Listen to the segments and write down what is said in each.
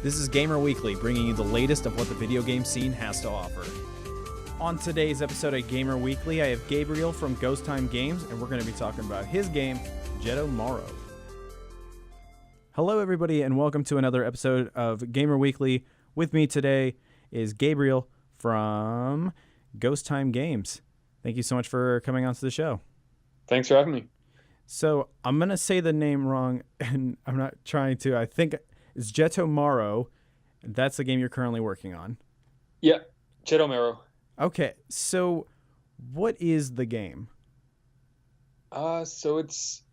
This is Gamer Weekly, bringing you the latest of what the video game scene has to offer. On today's episode of Gamer Weekly, I have Gabriel from Ghost Time Games, and we're going to be talking about his game, Jettomero. Hello, everybody, and welcome to another episode of Gamer Weekly. With me today is Gabriel from Ghost Time Games. Thank you so much for coming onto the show. Thanks for having me. So I'm going to say the name wrong, and I'm not trying to. I think it's Jettomero. That's the game you're currently working on. Yeah, Jettomero. Okay, so what is the game? So it's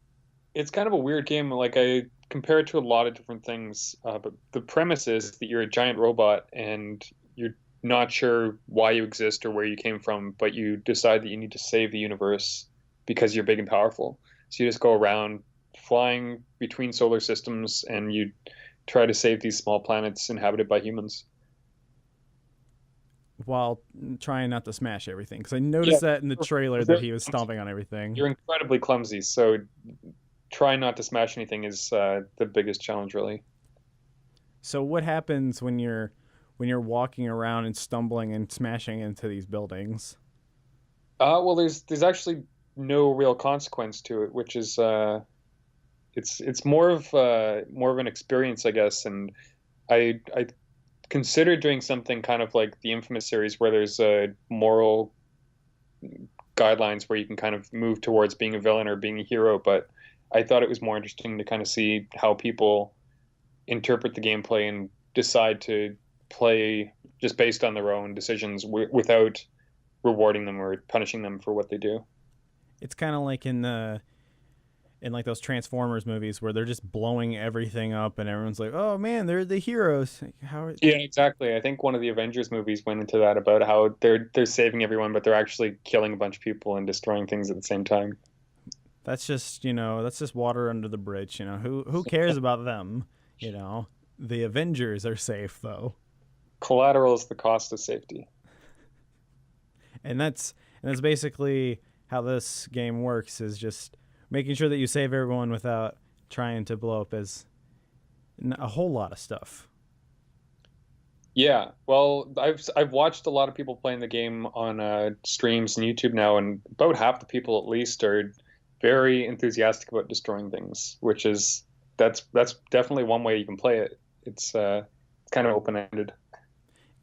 kind of a weird game. Like, I compare it to a lot of different things, but the premise is that you're a giant robot and you're not sure why you exist or where you came from, but you decide that you need to save the universe because you're big and powerful. So you just go around flying between solar systems and you try to save these small planets inhabited by humans. While trying not to smash everything, because I noticed that in the trailer that he was stomping on everything. You're incredibly clumsy, so try not to smash anything is the biggest challenge, really. So what happens when you're walking around and stumbling and smashing into these buildings? Well, there's actually no real consequence to it, which is it's more of an experience, I guess. And I considered doing something kind of like the Infamous series, where there's moral guidelines where you can kind of move towards being a villain or being a hero, but I thought it was more interesting to kind of see how people interpret the gameplay and decide to play just based on their own decisions without rewarding them or punishing them for what they do. It's kind of like in like those Transformers movies where they're just blowing everything up and everyone's like, "Oh man, they're the heroes." Yeah, exactly. I think one of the Avengers movies went into that, about how they're saving everyone, but they're actually killing a bunch of people and destroying things at the same time. That's just water under the bridge. Who cares about them? The Avengers are safe though. Collateral is the cost of safety. And that's basically how this game works, is just making sure that you save everyone without trying to blow up as a whole lot of stuff. Yeah, well, I've watched a lot of people playing the game on streams and YouTube now, and about half the people at least are very enthusiastic about destroying things, which is that's definitely one way you can play it. It's kind of open-ended.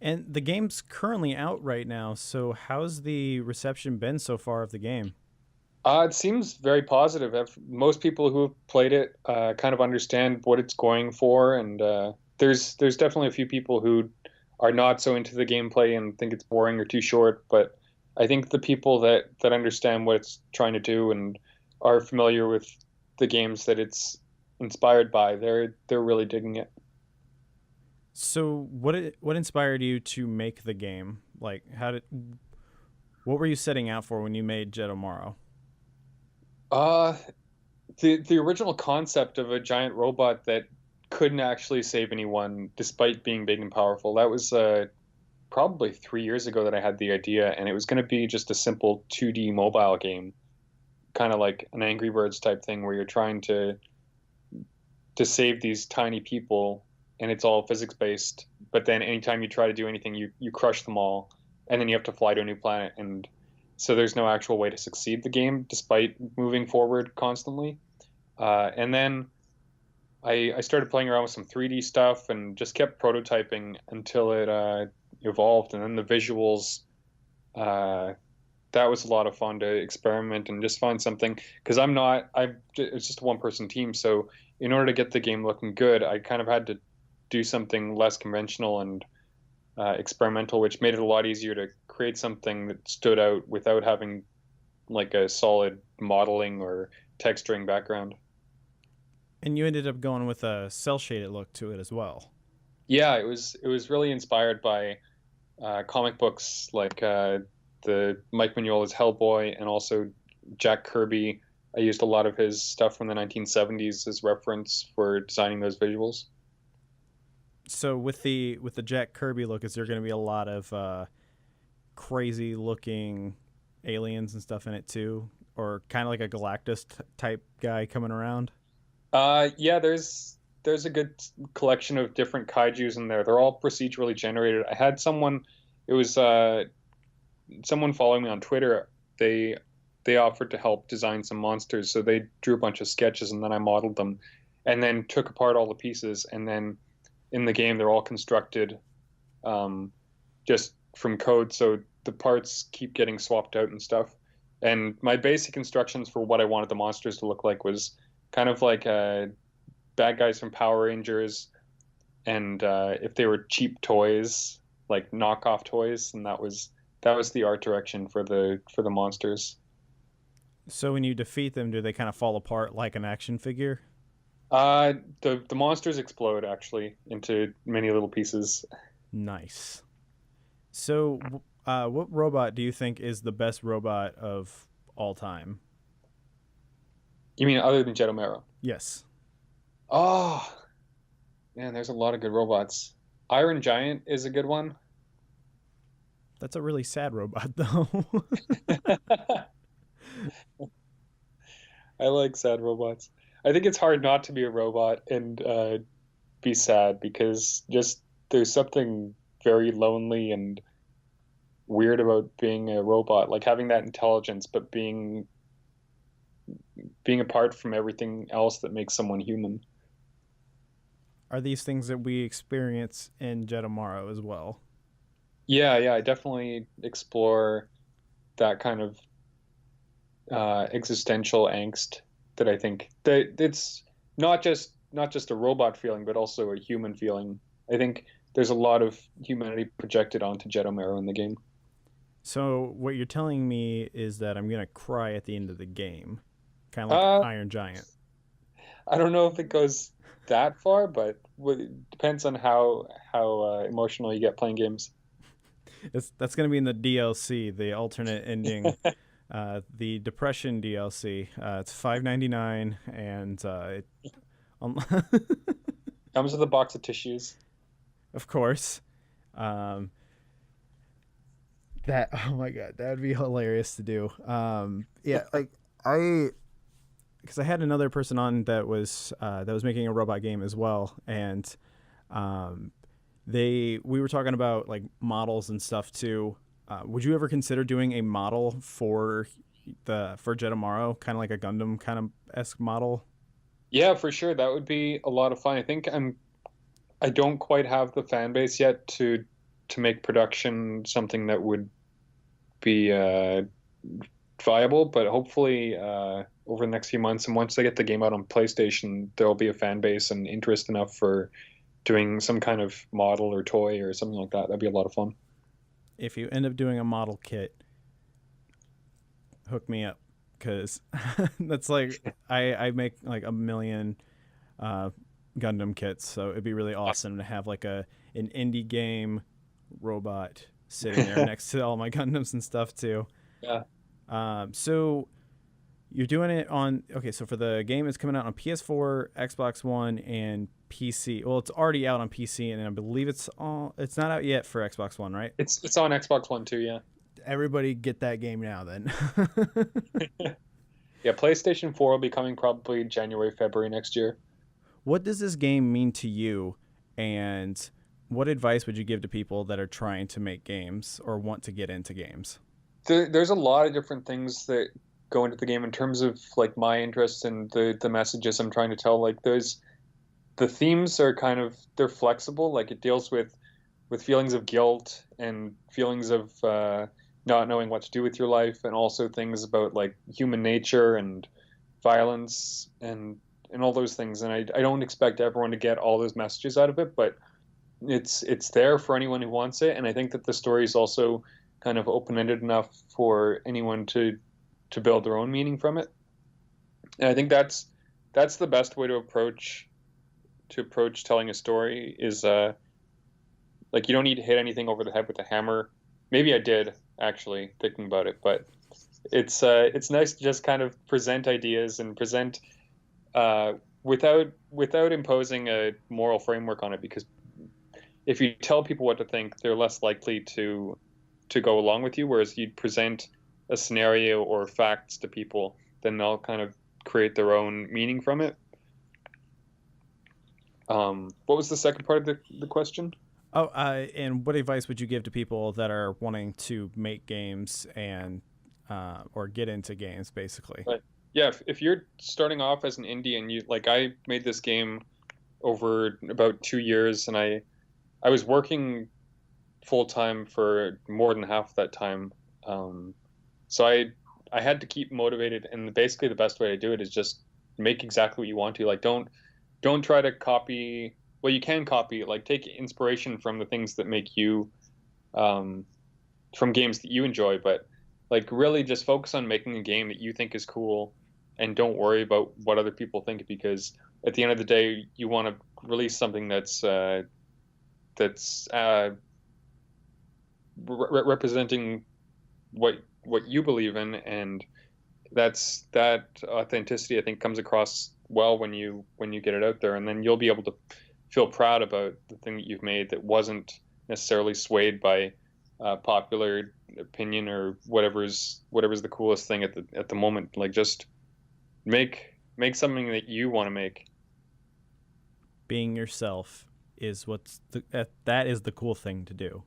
And the game's currently out right now, so how's the reception been so far of the game? It seems very positive. Most people who have played it kind of understand what it's going for, and there's definitely a few people who are not so into the gameplay and think it's boring or too short. But I think the people that understand what it's trying to do and are familiar with the games that it's inspired by, they're really digging it. So what inspired you to make the game? Like, what were you setting out for when you made Jettomero? The original concept of a giant robot that couldn't actually save anyone despite being big and powerful, that was probably 3 years ago that I had the idea, and it was going to be just a simple 2D mobile game, kind of like an Angry Birds type thing, where you're trying to save these tiny people, and it's all physics based, but then anytime you try to do anything, you crush them all, and then you have to fly to a new planet, and so there's no actual way to succeed the game despite moving forward constantly. And then I started playing around with some 3D stuff and just kept prototyping until it evolved. And then the visuals, that was a lot of fun to experiment and just find something. Because it's just a one-person team. So in order to get the game looking good, I kind of had to do something less conventional and experimental, which made it a lot easier to create something that stood out without having like a solid modeling or texturing background. And you ended up going with a cel-shaded look to it as well. Yeah, it was really inspired by comic books like the Mike Mignola's Hellboy, and also Jack Kirby. I used a lot of his stuff from the 1970s as reference for designing those visuals. So with the Jack Kirby look, is there going to be a lot of crazy looking aliens and stuff in it too, or kind of like a Galactus type guy coming around? Yeah, there's there's a good collection of different kaijus in there. They're all procedurally generated. I had someone, it was someone following me on Twitter. They they offered to help design some monsters, so they drew a bunch of sketches and then I modeled them, and then took apart all the pieces, and then in the game they're all constructed um, just from code. So the parts keep getting swapped out and stuff. And my basic instructions for what I wanted the monsters to look like was kind of like bad guys from Power Rangers, and if they were cheap toys, like knockoff toys, and that was the art direction for the monsters. So when you defeat them, do they kind of fall apart like an action figure? The monsters explode actually into many little pieces. Nice. So, what robot do you think is the best robot of all time? You mean other than Jettomero? Yes. Oh man, there's a lot of good robots. Iron Giant is a good one. That's a really sad robot, though. I like sad robots. I think it's hard not to be a robot and be sad because just there's something very lonely and weird about being a robot, like having that intelligence, but being apart from everything else that makes someone human. Are these things that we experience in Jettomaro as well? Yeah, yeah, I definitely explore that kind of existential angst that I think that it's not just a robot feeling, but also a human feeling. I think there's a lot of humanity projected onto Jettomero in the game. So, what you're telling me is that I'm going to cry at the end of the game, kind of like Uh, Iron Giant. I don't know if it goes that far, but it depends on how emotional you get playing games. That's going to be in the DLC, the alternate ending, the Depression DLC. It's $5.99, and um, Comes with a box of tissues. of course, um, that oh my god, that would be hilarious to do. Yeah, like I because I had another person on that was making a robot game as well, and um, we were talking about like models and stuff too. Would you ever consider doing a model for Jettomaro, kind of like a Gundam kind of esque model? Yeah, for sure. That would be a lot of fun. I don't quite have the fan base yet to make production something that would be viable, but hopefully over the next few months, and once they get the game out on PlayStation, there'll be a fan base and interest enough for doing some kind of model or toy or something like that. That'd be a lot of fun. If you end up doing a model kit, hook me up because that's like I make like a million uh, Gundam kits, so it'd be really awesome to have like an indie game robot sitting there next to all my Gundams and stuff too. Yeah. So you're doing it on okay. So for the game, it's coming out on PS4, Xbox One, and PC. Well, it's already out on PC, and I believe it's not out yet for Xbox One, right? It's on Xbox One too, yeah. Everybody get that game now, then. Yeah, PlayStation 4 will be coming probably January, February next year. What does this game mean to you, and what advice would you give to people that are trying to make games or want to get into games? There's a lot of different things that go into the game in terms of like my interests and the messages I'm trying to tell. Like there's the themes are kind of they're flexible. Like it deals with feelings of guilt and feelings of not knowing what to do with your life, and also things about like human nature and violence and all those things. And I don't expect everyone to get all those messages out of it, but it's there for anyone who wants it. And I think that the story is also kind of open-ended enough for anyone to build their own meaning from it. And I think that's the best way to approach telling a story is like you don't need to hit anything over the head with a hammer. Maybe I did actually thinking about it, but it's nice to just kind of present ideas and present without imposing a moral framework on it, because if you tell people what to think, they're less likely to go along with you. Whereas you present a scenario or facts to people, then they'll kind of create their own meaning from it. What was the second part of the question? Oh, and what advice would you give to people that are wanting to make games and or get into games, basically? Right. Yeah, if you're starting off as an indie and you like, I made this game over about 2 years, and I was working full time for more than half that time. So I had to keep motivated, and basically the best way to do it is just make exactly what you want to. Like, don't try to copy. Well, you can copy, like take inspiration from the things that make you, um, from games that you enjoy, but like really just focus on making a game that you think is cool, and don't worry about what other people think, because at the end of the day, you want to release something that's representing what you believe in, and that authenticity, I think, comes across well when you get it out there, and then you'll be able to feel proud about the thing that you've made that wasn't necessarily swayed by popular opinion or whatever's the coolest thing at the moment. Like, just make something that you want to make. Being yourself is that is the cool thing to do.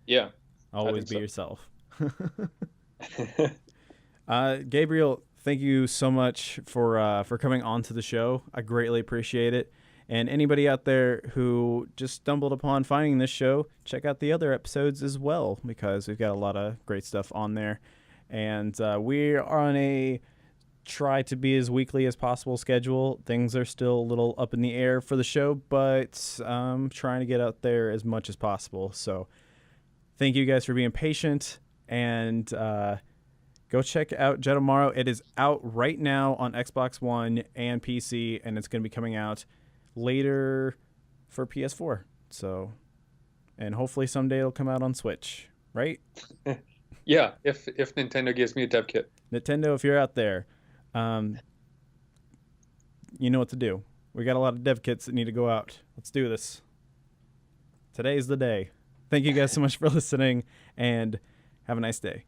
Yeah, Always be so. yourself. Gabriel, thank you so much for coming on to the show. I greatly appreciate it. And anybody out there who just stumbled upon finding this show, check out the other episodes as well, because we've got a lot of great stuff on there. And we are on a try to be as weekly as possible schedule. Things are still a little up in the air for the show, but trying to get out there as much as possible. So thank you guys for being patient, and go check out Jettomero. It is out right now on Xbox One and PC, and it's going to be coming out later for PS4. So, and hopefully someday it'll come out on Switch, right? Yeah, if Nintendo gives me a dev kit. Nintendo, if you're out there, you know what to do. We got a lot of dev kits that need to go out. Let's do this. Today's the day. Thank you guys so much for listening, and have a nice day.